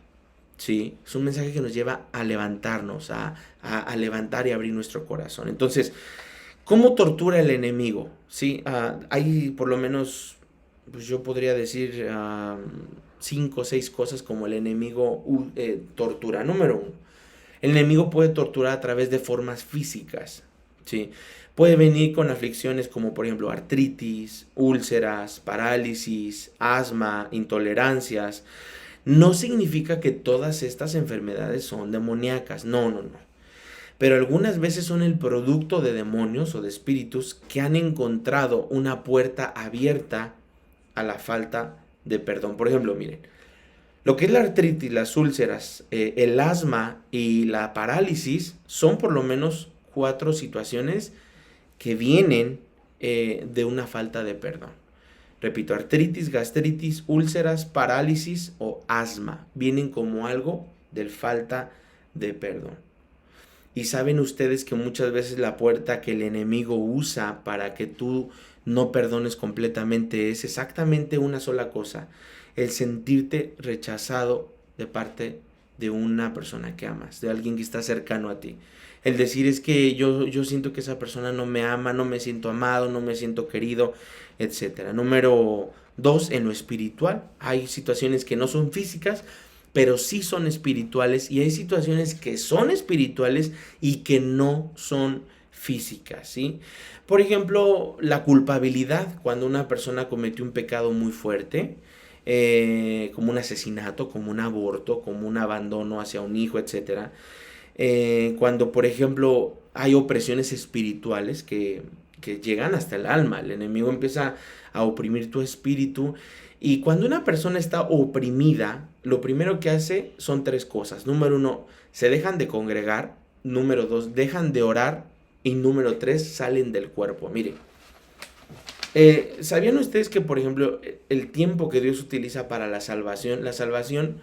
¿sí? Es un mensaje que nos lleva a levantarnos, a levantar y abrir nuestro corazón. Entonces, ¿cómo tortura el enemigo? ¿Sí? Hay por lo menos, pues yo podría decir 5 o 6 cosas como el enemigo tortura. Número 1, el enemigo puede torturar a través de formas físicas, ¿sí? Puede venir con aflicciones como por ejemplo artritis, úlceras, parálisis, asma, intolerancias. No significa que todas estas enfermedades son demoníacas, no. Pero algunas veces son el producto de demonios o de espíritus que han encontrado una puerta abierta a la falta de perdón. Por ejemplo, miren, lo que es la artritis, las úlceras, el asma y la parálisis son por lo menos 4 situaciones que vienen de una falta de perdón. Repito, artritis, gastritis, úlceras, parálisis o asma vienen como algo de falta de perdón. Y saben ustedes que muchas veces la puerta que el enemigo usa para que tú no perdones completamente es exactamente una sola cosa: el sentirte rechazado de parte de una persona que amas, de alguien que está cercano a ti. El decir es que yo siento que esa persona no me ama, no me siento amado, no me siento querido, etcétera. Número 2, en lo espiritual. Hay situaciones que no son físicas, pero sí son espirituales, y hay situaciones que son espirituales y que no son físicas, ¿sí? Por ejemplo, la culpabilidad, cuando una persona cometió un pecado muy fuerte, como un asesinato, como un aborto, como un abandono hacia un hijo, etcétera. Cuando, por ejemplo, hay opresiones espirituales que que llegan hasta el alma. El enemigo empieza a oprimir tu espíritu. Y cuando una persona está oprimida, lo primero que hace son 3 cosas. Número 1, se dejan de congregar. Número 2, dejan de orar. Y número 3, salen del cuerpo. Mire, ¿sabían ustedes que, por ejemplo, el tiempo que Dios utiliza para la salvación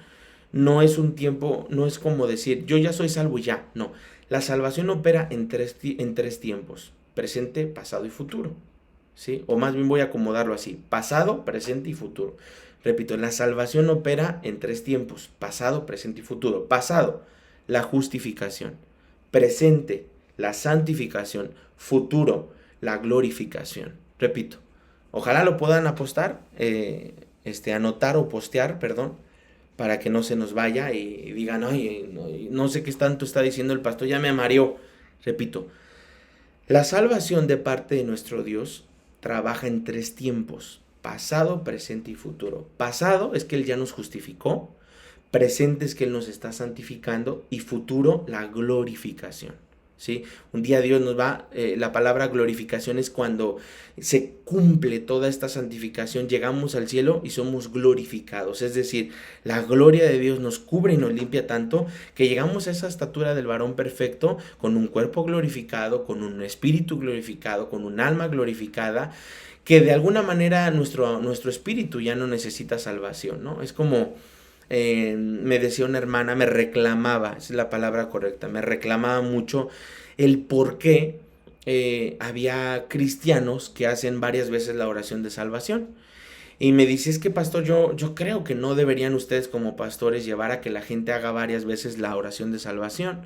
no es un tiempo, no es como decir, yo ya soy salvo y ya, no. La salvación opera en tres tiempos, presente, pasado y futuro, ¿sí? O más bien voy a acomodarlo así, pasado, presente y futuro. Repito, la salvación opera en 3 tiempos, pasado, presente y futuro. Pasado, la justificación. Presente, la santificación. Futuro, la glorificación. Repito, ojalá lo puedan anotar o postear, perdón, para que no se nos vaya y digan, ay, no sé qué tanto está diciendo el pastor, ya me mareó. Repito, la salvación de parte de nuestro Dios trabaja en 3 tiempos, pasado, presente y futuro. Pasado es que Él ya nos justificó, presente es que Él nos está santificando y futuro, la glorificación. ¿Sí? Un día Dios nos va, la palabra glorificación es cuando se cumple toda esta santificación, llegamos al cielo y somos glorificados, es decir, la gloria de Dios nos cubre y nos limpia tanto que llegamos a esa estatura del varón perfecto con un cuerpo glorificado, con un espíritu glorificado, con un alma glorificada, que de alguna manera nuestro espíritu ya no necesita salvación, ¿no? Es como... me decía una hermana, me reclamaba, esa es la palabra correcta, me reclamaba mucho el por qué había cristianos que hacen varias veces la oración de salvación. Y me dice, es que pastor, yo creo que no deberían ustedes como pastores llevar a que la gente haga varias veces la oración de salvación.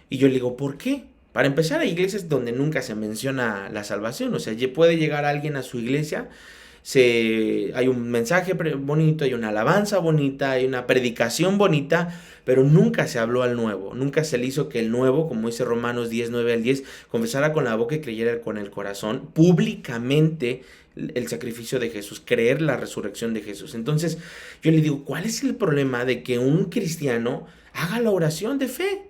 Y yo le digo, ¿por qué? Para empezar, hay iglesias donde nunca se menciona la salvación, o sea, puede llegar alguien a su iglesia, hay un mensaje bonito, hay una alabanza bonita, hay una predicación bonita, pero nunca se habló al nuevo, nunca se le hizo que el nuevo, como dice Romanos 10, 9 al 10, confesara con la boca y creyera con el corazón, públicamente el sacrificio de Jesús, creer la resurrección de Jesús. Entonces yo le digo, ¿cuál es el problema de que un cristiano haga la oración de fe?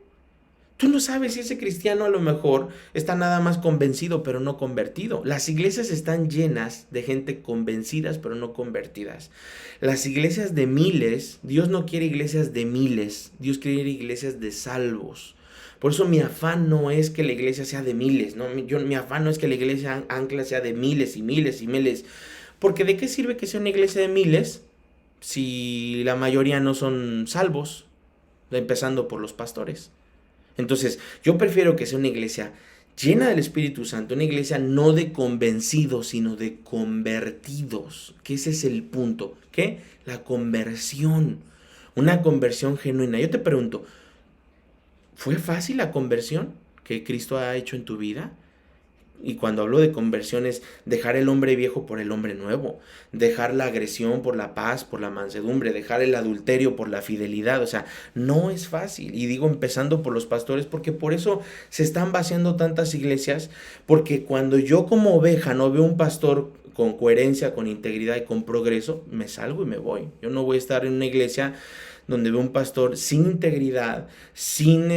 Tú no sabes si ese cristiano a lo mejor está nada más convencido pero no convertido. Las iglesias están llenas de gente convencidas pero no convertidas. Las iglesias de miles, Dios no quiere iglesias de miles, Dios quiere iglesias de salvos. Por eso mi afán no es que la iglesia sea de miles, ¿no? Mi afán no es que la iglesia Ancla sea de miles y miles y miles. Porque ¿de qué sirve que sea una iglesia de miles si la mayoría no son salvos? Empezando por los pastores. Entonces, yo prefiero que sea una iglesia llena del Espíritu Santo, una iglesia no de convencidos, sino de convertidos, que ese es el punto, ¿qué? La conversión, una conversión genuina. Yo te pregunto, ¿fue fácil la conversión que Cristo ha hecho en tu vida? Y cuando hablo de conversión es dejar el hombre viejo por el hombre nuevo, dejar la agresión por la paz, por la mansedumbre, dejar el adulterio por la fidelidad. O sea, no es fácil. Y digo empezando por los pastores, porque por eso se están vaciando tantas iglesias, porque cuando yo como oveja no veo un pastor con coherencia, con integridad y con progreso, me salgo y me voy. Yo no voy a estar en una iglesia donde veo un pastor sin integridad, sin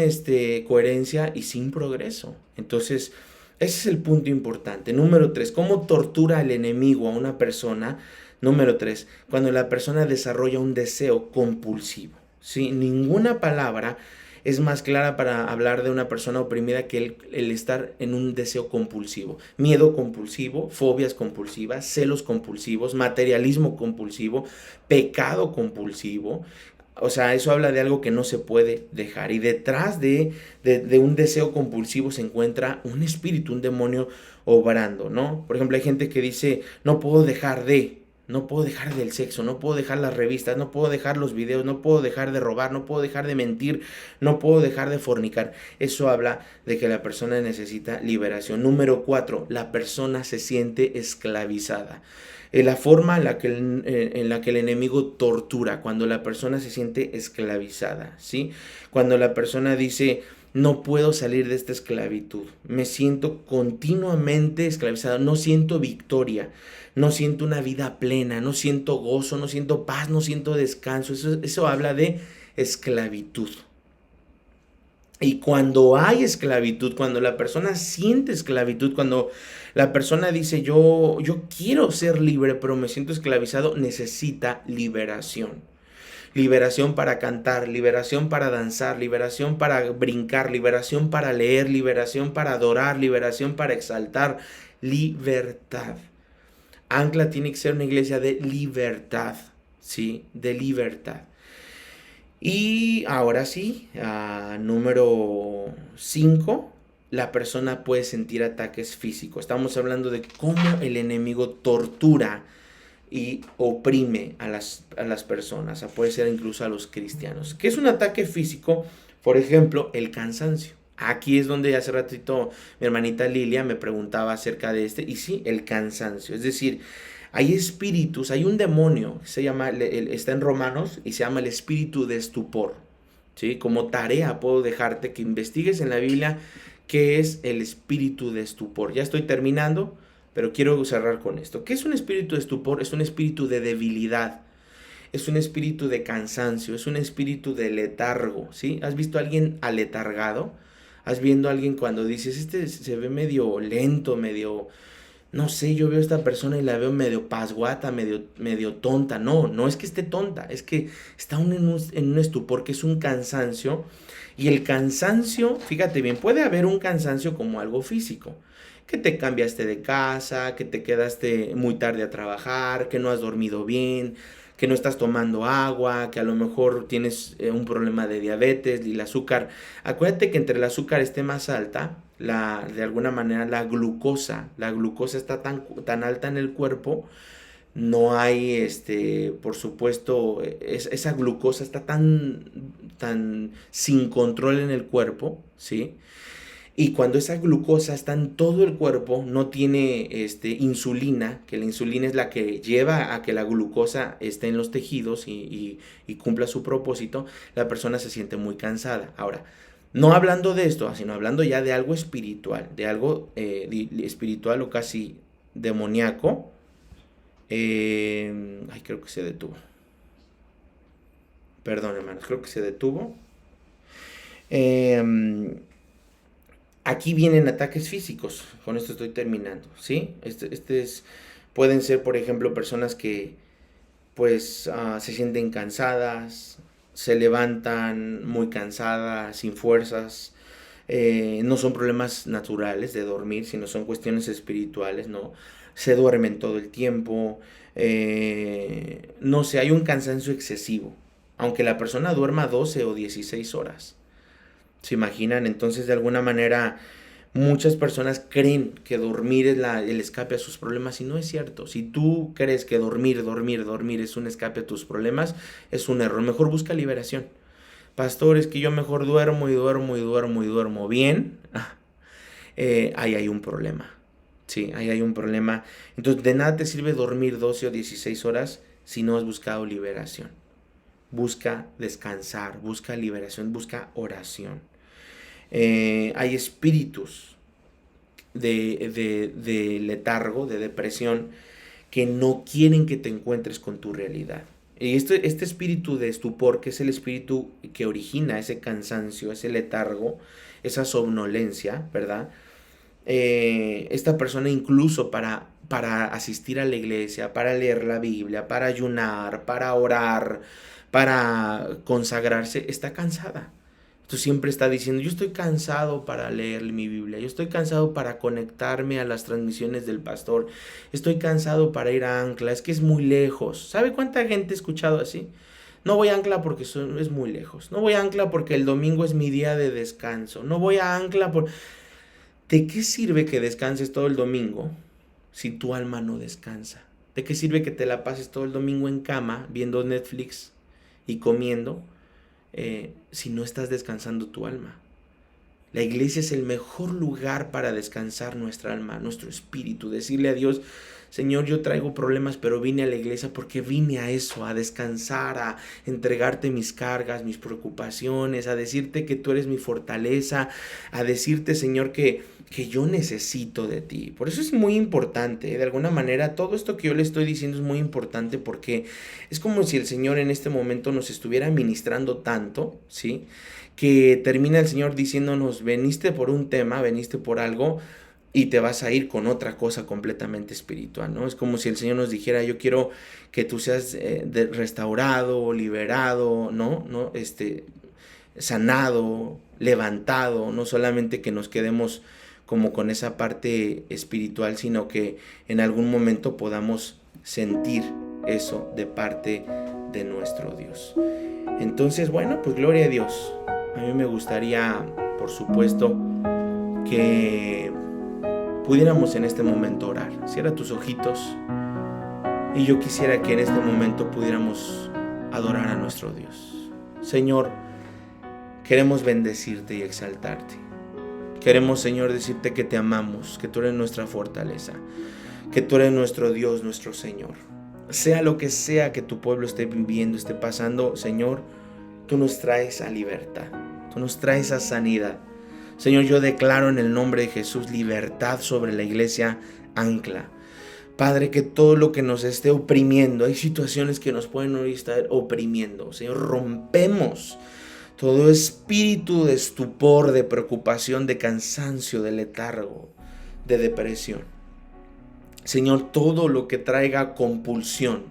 coherencia y sin progreso. Entonces, ese es el punto importante. Número 3, ¿cómo tortura el enemigo a una persona? Número 3, cuando la persona desarrolla un deseo compulsivo. ¿Sí? Ninguna palabra es más clara para hablar de una persona oprimida que el estar en un deseo compulsivo. Miedo compulsivo, fobias compulsivas, celos compulsivos, materialismo compulsivo, pecado compulsivo. O sea, eso habla de algo que no se puede dejar. Y detrás de un deseo compulsivo se encuentra un espíritu, un demonio obrando, ¿no? Por ejemplo, hay gente que dice, no puedo dejar del sexo, no puedo dejar las revistas, no puedo dejar los videos, no puedo dejar de robar, no puedo dejar de mentir, no puedo dejar de fornicar. Eso habla de que la persona necesita liberación. Número 4, la persona se siente esclavizada. La forma en la que el enemigo tortura, cuando la persona se siente esclavizada, ¿sí? Cuando la persona dice, no puedo salir de esta esclavitud, me siento continuamente esclavizado, no siento victoria, no siento una vida plena, no siento gozo, no siento paz, no siento descanso. Eso habla de esclavitud. Y cuando hay esclavitud, cuando la persona siente esclavitud, cuando la persona dice yo quiero ser libre, pero me siento esclavizado, necesita liberación. Liberación para cantar, liberación para danzar, liberación para brincar, liberación para leer, liberación para adorar, liberación para exaltar. Libertad. Ancla tiene que ser una iglesia de libertad, ¿sí? De libertad. Y ahora sí, número 5, la persona puede sentir ataques físicos. Estamos hablando de cómo el enemigo tortura y oprime a las personas, puede ser incluso a los cristianos. ¿Qué es un ataque físico? Por ejemplo, el cansancio. Aquí es donde hace ratito mi hermanita Lilia me preguntaba acerca de y sí, el cansancio. Es decir, hay espíritus, hay un demonio, se llama, está en Romanos y se llama el espíritu de estupor. ¿Sí? Como tarea puedo dejarte que investigues en la Biblia qué es el espíritu de estupor. Ya estoy terminando, pero quiero cerrar con esto. ¿Qué es un espíritu de estupor? Es un espíritu de debilidad, es un espíritu de cansancio, es un espíritu de letargo, ¿sí? ¿Has visto a alguien aletargado? ¿Has visto a alguien cuando dices, se ve medio lento, medio, no sé, yo veo a esta persona y la veo medio pasguata, medio tonta? No, no es que esté tonta, es que está en un estupor, que es un cansancio. Y el cansancio, fíjate bien, puede haber un cansancio como algo físico, que te cambiaste de casa, que te quedaste muy tarde a trabajar, que no has dormido bien, que no estás tomando agua, que a lo mejor tienes un problema de diabetes y el azúcar. Acuérdate que entre el azúcar esté más alta, de alguna manera la glucosa está tan alta en el cuerpo, no hay, por supuesto, esa glucosa está tan sin control en el cuerpo, ¿sí? Y cuando esa glucosa está en todo el cuerpo, no tiene insulina, que la insulina es la que lleva a que la glucosa esté en los tejidos y cumpla su propósito, la persona se siente muy cansada. Ahora, no hablando de esto, sino hablando ya de algo espiritual, de algo espiritual o casi demoníaco. Ay, creo que se detuvo. Perdón, hermanos, creo que se detuvo. Aquí vienen ataques físicos. Con esto estoy terminando, ¿sí? Pueden ser, por ejemplo, personas que pues se sienten cansadas, se levantan muy cansadas, sin fuerzas. No son problemas naturales de dormir, sino son cuestiones espirituales, ¿no? Se duermen todo el tiempo. No sé, hay un cansancio excesivo. Aunque la persona duerma 12 o 16 horas. ¿Se imaginan? Entonces, de alguna manera, muchas personas creen que dormir es el escape a sus problemas y no es cierto. Si tú crees que dormir es un escape a tus problemas, es un error. Mejor busca liberación. Pastor, es que yo mejor duermo bien. Ahí hay un problema. Sí, ahí hay un problema. Entonces, de nada te sirve dormir 12 o 16 horas si no has buscado liberación. Busca descansar, busca liberación, busca oración. Hay espíritus de letargo, de depresión, que no quieren que te encuentres con tu realidad. Y este espíritu de estupor, que es el espíritu que origina ese cansancio, ese letargo, esa somnolencia, ¿verdad? Esta persona incluso para asistir a la iglesia, para leer la Biblia, para ayunar, para orar, para consagrarse, está cansada. Tú siempre está diciendo, yo estoy cansado para leer mi Biblia, yo estoy cansado para conectarme a las transmisiones del pastor, estoy cansado para ir a Ancla, es que es muy lejos. ¿Sabe cuánta gente he escuchado así? No voy a Ancla porque es muy lejos, no voy a Ancla porque el domingo es mi día de descanso, no voy a Ancla por... ¿De qué sirve que descanses todo el domingo si tu alma no descansa? ¿De qué sirve que te la pases todo el domingo en cama viendo Netflix y comiendo si no estás descansando tu alma? La iglesia es el mejor lugar para descansar nuestra alma, nuestro espíritu. Decirle a Dios, Señor, yo traigo problemas, pero vine a la iglesia porque vine a eso, a descansar, a entregarte mis cargas, mis preocupaciones, a decirte que tú eres mi fortaleza, a decirte, Señor, que yo necesito de ti. Por eso es muy importante, de alguna manera, todo esto que yo le estoy diciendo es muy importante porque es como si el Señor en este momento nos estuviera ministrando tanto, ¿sí? Que termina el Señor diciéndonos, veniste por un tema, veniste por algo, y te vas a ir con otra cosa completamente espiritual, ¿no? Es como si el Señor nos dijera, yo quiero que tú seas restaurado, liberado, ¿no? Sanado, levantado, no solamente que nos quedemos como con esa parte espiritual, sino que en algún momento podamos sentir eso de parte de nuestro Dios. Entonces, bueno, pues gloria a Dios. A mí me gustaría, por supuesto, que pudiéramos en este momento orar. Cierra tus ojitos y yo quisiera que en este momento pudiéramos adorar a nuestro Dios. Señor, queremos bendecirte y exaltarte. Queremos, Señor, decirte que te amamos, que tú eres nuestra fortaleza, que tú eres nuestro Dios, nuestro Señor. Sea lo que sea que tu pueblo esté viviendo, esté pasando, Señor, tú nos traes a libertad, tú nos traes a sanidad. Señor, yo declaro en el nombre de Jesús libertad sobre la iglesia Ancla. Padre, que todo lo que nos esté oprimiendo, hay situaciones que nos pueden hoy estar oprimiendo. Señor, rompemos todo espíritu de estupor, de preocupación, de cansancio, de letargo, de depresión. Señor, todo lo que traiga compulsión,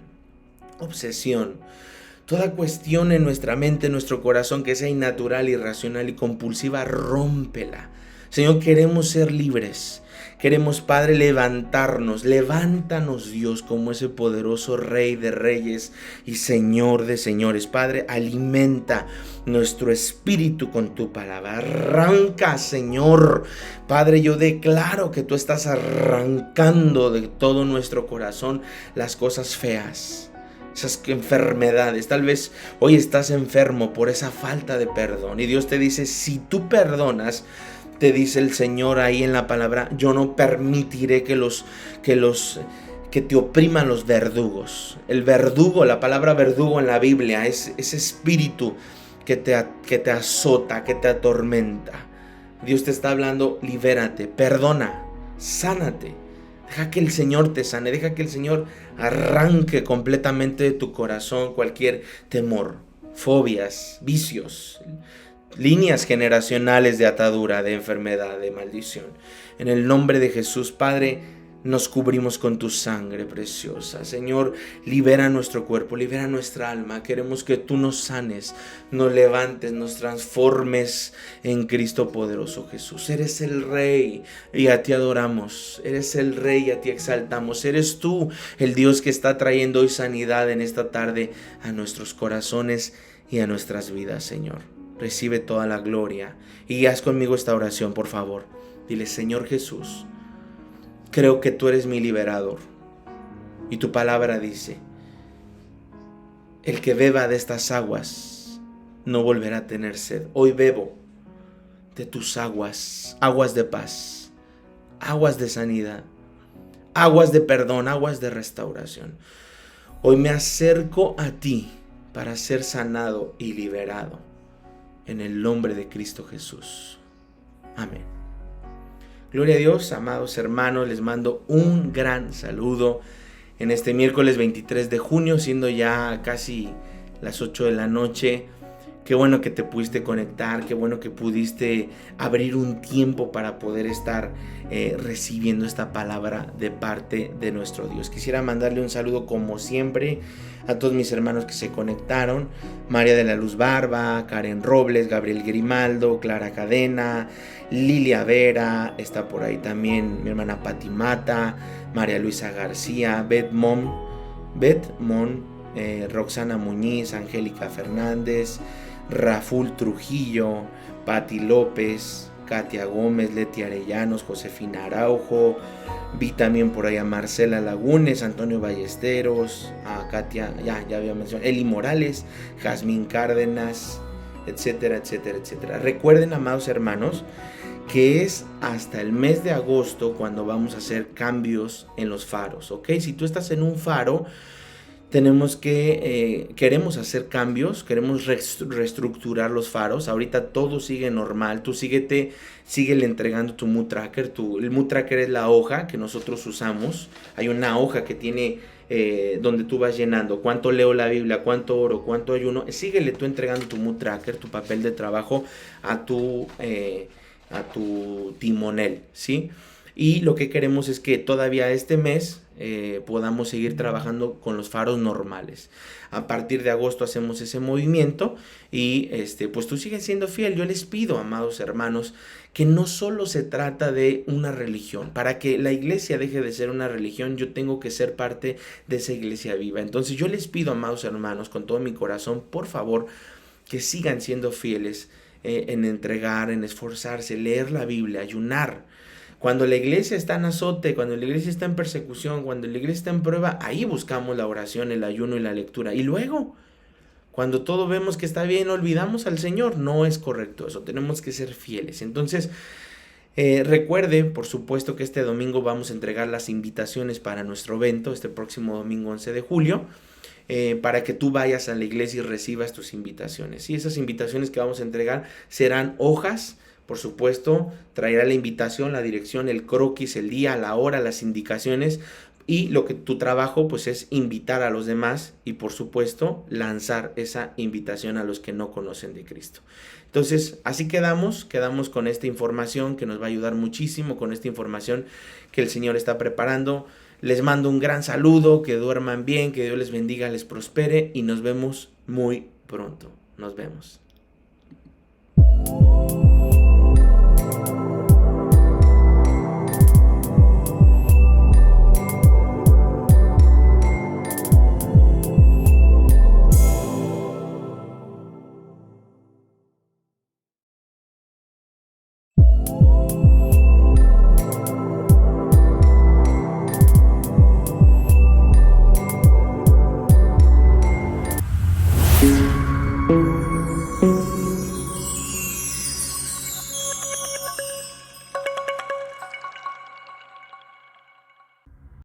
obsesión, toda cuestión en nuestra mente, en nuestro corazón que sea innatural, irracional y compulsiva, rómpela. Señor, queremos ser libres. Queremos, Padre, levantarnos. Levántanos, Dios, como ese poderoso Rey de reyes y Señor de señores. Padre, alimenta nuestro espíritu con tu palabra. Arranca, Señor. Padre, yo declaro que tú estás arrancando de todo nuestro corazón las cosas feas, esas enfermedades. Tal vez hoy estás enfermo por esa falta de perdón y Dios te dice, si tú perdonas, te dice el Señor ahí en la palabra, yo no permitiré que te opriman los verdugos. El verdugo, la palabra verdugo en la Biblia es ese espíritu que te azota, que te atormenta. Dios te está hablando, libérate, perdona, sánate. Deja que el Señor te sane, deja que el Señor arranque completamente de tu corazón cualquier temor, fobias, vicios, líneas generacionales de atadura, de enfermedad, de maldición. En el nombre de Jesús, Padre, nos cubrimos con tu sangre preciosa. Señor, libera nuestro cuerpo, libera nuestra alma. Queremos que tú nos sanes, nos levantes, nos transformes en Cristo poderoso Jesús. Eres el Rey y a ti adoramos. Eres el Rey y a ti exaltamos. Eres tú el Dios que está trayendo hoy sanidad en esta tarde a nuestros corazones y a nuestras vidas, Señor. Recibe toda la gloria y haz conmigo esta oración, por favor. Dile, Señor Jesús, creo que tú eres mi liberador. Y tu palabra dice, el que beba de estas aguas no volverá a tener sed. Hoy bebo de tus aguas, aguas de paz, aguas de sanidad, aguas de perdón, aguas de restauración. Hoy me acerco a ti para ser sanado y liberado. En el nombre de Cristo Jesús. Amén. Gloria a Dios, amados hermanos, les mando un gran saludo en este miércoles 23 de junio, siendo ya casi las 8 de la noche. Qué bueno que te pudiste conectar, qué bueno que pudiste abrir un tiempo para poder estar recibiendo esta palabra de parte de nuestro Dios. Quisiera mandarle un saludo como siempre a todos mis hermanos que se conectaron. María de la Luz Barba, Karen Robles, Gabriel Grimaldo, Clara Cadena, Lilia Vera, está por ahí también mi hermana Pati Mata, María Luisa García, Beth Mon, Roxana Muñiz, Angélica Fernández, Raful Trujillo, Pati López, Katia Gómez, Leti Arellanos, Josefina Araujo. Vi también por ahí a Marcela Lagunes, Antonio Ballesteros, a Katia, ya había mencionado, Eli Morales, Jazmín Cárdenas, etcétera, etcétera, etcétera. Recuerden, amados hermanos, que es hasta el mes de agosto cuando vamos a hacer cambios en los faros, ¿ok? Si tú estás en un faro, queremos hacer cambios, queremos reestructurar los faros. Ahorita todo sigue normal, tú síguele entregando tu Mood Tracker. El Mood Tracker es la hoja que nosotros usamos. Hay una hoja que tiene donde tú vas llenando cuánto leo la Biblia, cuánto oro, cuánto ayuno. Síguele tú entregando tu Mood Tracker, tu papel de trabajo a tu timonel, ¿sí? Y lo que queremos es que todavía este mes podamos seguir trabajando con los faros normales. A partir de agosto hacemos ese movimiento y pues tú sigues siendo fiel. Yo les pido, amados hermanos, que no solo se trata de una religión. Para que la iglesia deje de ser una religión, yo tengo que ser parte de esa iglesia viva. Entonces yo les pido, amados hermanos, con todo mi corazón, por favor, que sigan siendo fieles en entregar, en esforzarse, leer la Biblia, ayunar. Cuando la iglesia está en azote, cuando la iglesia está en persecución, cuando la iglesia está en prueba, ahí buscamos la oración, el ayuno y la lectura. Y luego, cuando todo vemos que está bien, olvidamos al Señor. No es correcto eso, tenemos que ser fieles. Entonces, recuerde, por supuesto, que este domingo vamos a entregar las invitaciones para nuestro evento, este próximo domingo 11 de julio. Para que tú vayas a la iglesia y recibas tus invitaciones. Y esas invitaciones que vamos a entregar serán hojas. Por supuesto, traerá la invitación, la dirección, el croquis, el día, la hora, las indicaciones. Y lo que tu trabajo pues es invitar a los demás y por supuesto lanzar esa invitación a los que no conocen de Cristo. Entonces así quedamos con esta información que nos va a ayudar muchísimo, con esta información que el Señor está preparando. Les mando un gran saludo, que duerman bien, que Dios les bendiga, les prospere y nos vemos muy pronto. Nos vemos.